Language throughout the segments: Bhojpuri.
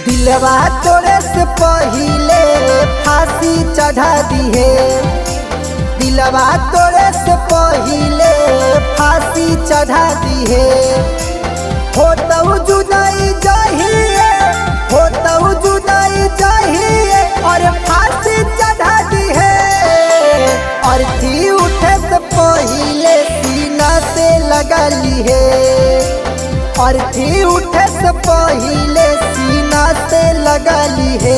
दिलवा तोरे से पहिले फांसी चढ़ा दिहे। दिलवा तोरे से पहिले फांसी चढ़ा दिहे। होतऊ जुदाई चाहिए, होतऊ जुदाई चाहिए और फांसी चढ़ा दिहे। अर्थी उठे से पहिले सीना से लगा लिहे। अर्थी उठे से पहिले सीना से लगा लिहे।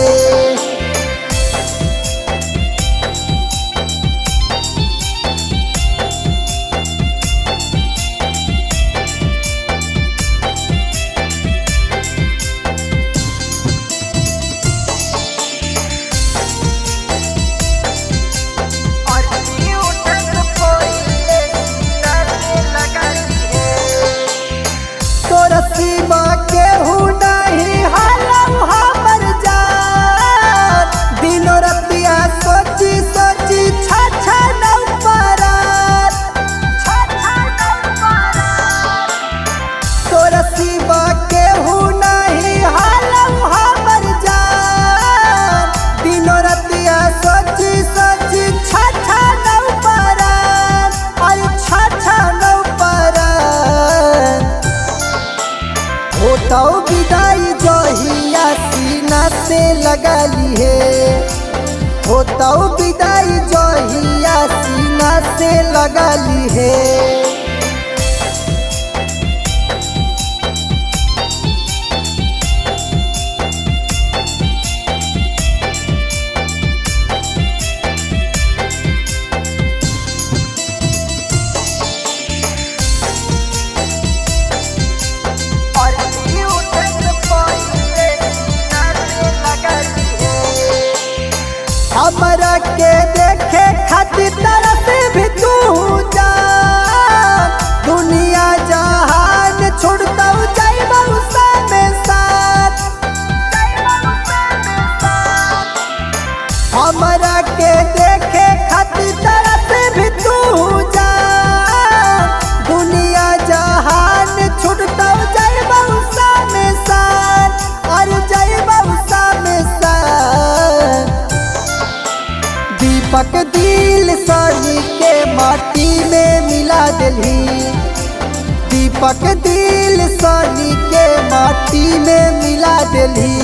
सीमा के नहीं हालम हमर जान। दिनो रतिया सोची सोची छा नौ परार। तोरा सीमा के नहीं हालम हमर जान। दिनो रतिया सोची सोची छा नौ परार। अरे छा नौ परार। होतऊ विदाई जहिया सीना से लगा लिहे। होतऊ विदाई जहिया सीना से लगा लिहे। हमरा के देखे खातिर तरस भी तू जा। दुनिया जहान छोड़तऊ जाइबऊ सामे साथ। हमरा के देखे खातिर तरस भी तू जा। दुनिया जहान छोड़तऊ जाइबऊ सामे साथ। अरे जाइबऊ सामे साथ। दीपक दिल सनी के माटी में मिला दिली। दीपक दिल सनी के माटी में मिला दिली।